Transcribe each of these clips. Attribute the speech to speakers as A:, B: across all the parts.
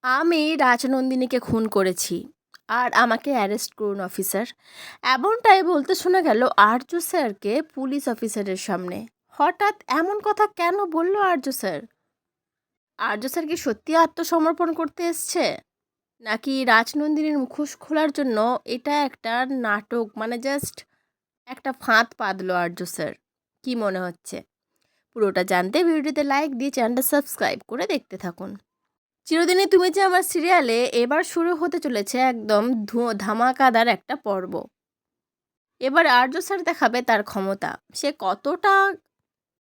A: আমি রাজনন্দিনীকে খুন করেছি আর আমাকে অ্যারেস্ট করুন অফিসার। এমনটাই বলতে শোনা গেল আর্য স্যারকে পুলিশ অফিসারের সামনে। হঠাৎ এমন কথা কেন বলল আর্য স্যার? আর্য স্যার কি সত্যি আত্মসমর্পণ করতে এসছে, নাকি রাজনন্দিনীর মুখোশ খোলার জন্য এটা একটা নাটক, মানে জাস্ট একটা ফাঁদ পাতলো আর্য স্যার? কি মনে হচ্ছে? পুরোটা জানতে ভিডিওতে লাইক দিয়ে চ্যানেলটা সাবস্ক্রাইব করে দেখতে থাকুন। চিরদিনই তুমি যে আমার সিরিয়ালে এবার শুরু হতে চলেছে একদম ধামাকাদার একটা পর্ব। এবার আর্য স্যার দেখাবে তার ক্ষমতা, সে কতটা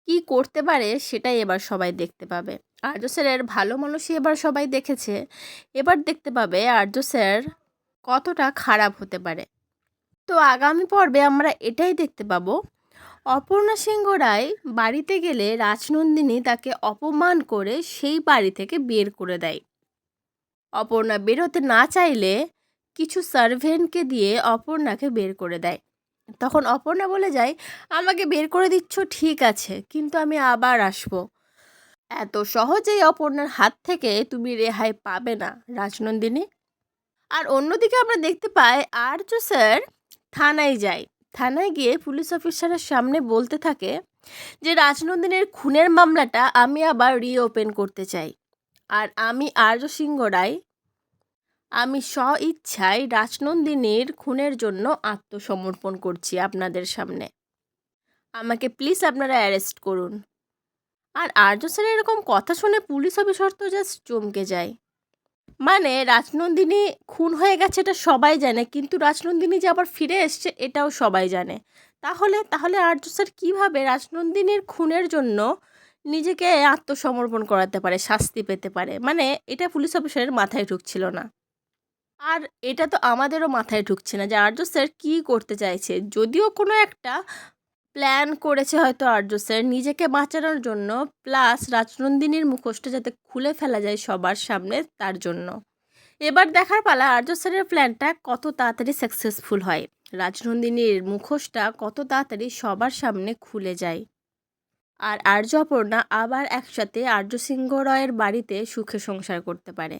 A: কি করতে পারে সেটাই এবার সবাই দেখতে পাবে। আর্য স্যারের ভালো মানুষই এবার সবাই দেখেছে, এবার দেখতে পাবে আর্য স্যার কতটা খারাপ হতে পারে। তো আগামী পর্বে আমরা এটাই দেখতে পাবো, অপর্ণা সিংহ রায় বাড়িতে গেলে রাজনন্দিনী তাকে অপমান করে সেই বাড়ি থেকে বের করে দেয়। অপর্ণা বেরোতে না চাইলে কিছু সার্ভেন্টকে দিয়ে অপর্ণাকে বের করে দেয়। তখন অপর্ণা বলে যায়, আমাকে বের করে দিচ্ছ ঠিক আছে, কিন্তু আমি আবার আসবো। এত সহজেই অপর্ণার হাত থেকে তুমি রেহাই পাবে না রাজনন্দিনী। আর অন্যদিকে আমরা দেখতে পাই আর্য স্যার থানায় যায়। থানায় গিয়ে পুলিশ অফিসারের সামনে বলতে থাকে যে রাজনন্দিনীর খুনের মামলাটা আমি আবার রিওপেন করতে চাই। আর আমি আর্য সিংহ রায়, আমি স্বইচ্ছায় রাজনন্দিনীর খুনের জন্য আত্মসমর্পণ করছি আপনাদের সামনে। আমাকে প্লিজ আপনারা অ্যারেস্ট করুন। আর আর্য স্যারের এরকম কথা শুনে পুলিশ অফিসার তো জাস্ট চমকে যায়। মানে রাজনন্দিনী খুন হয়ে গেছে এটা সবাই জানে, কিন্তু রাজনন্দিনী যে আবার ফিরে এসছে এটাও সবাই জানে। তাহলে তাহলে আর্য স্যার কীভাবে রাজনন্দিনীর খুনের জন্য নিজেকে আত্মসমর্পণ করাতে পারে, শাস্তি পেতে পারে? মানে এটা পুলিশ অফিসারের মাথায় ঢুকছিল না। আর এটা তো আমাদেরও মাথায় ঢুকছে না যে আর্য স্যার কী করতে চাইছে। যদিও কোনো একটা প্ল্যান করেছে হয়তো আর্য স্যার নিজেকে বাঁচানোর জন্য, প্লাস রাজনন্দিনীর মুখোশটা যাতে খুলে ফেলা যায় সবার সামনে তার জন্য। এবার দেখার পালা আর্য স্যারের প্ল্যানটা কত তাড়াতাড়ি সাকসেসফুল হয়, রাজনন্দিনীর মুখোশটা কত তাড়াতাড়ি সবার সামনে খুলে যায়, আর আর্য অপর্ণা আবার একসাথে আর্য সিংহ রয়ের বাড়িতে সুখে সংসার করতে পারে।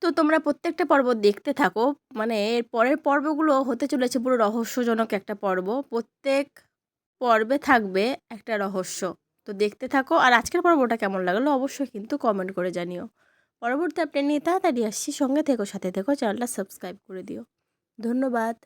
A: তো তোমরা প্রত্যেকটা পর্ব দেখতে থাকো, মানে এর পরের পর্বগুলো হতে চলেছে পুরো রহস্যজনক একটা পর্ব। প্রত্যেক পর্বে থাকবে একটা রহস্য। তো দেখতে থাকো। আর আজকের পর্বটা কেমন লাগলো অবশ্যই কিন্তু কমেন্ট করে জানিও। পরবর্তী আপডেট নিয়ে তাড়াতাড়ি আসছি, সঙ্গে থেকো, সাথে থেকো, চ্যানেলটা সাবস্ক্রাইব করে দিও। ধন্যবাদ।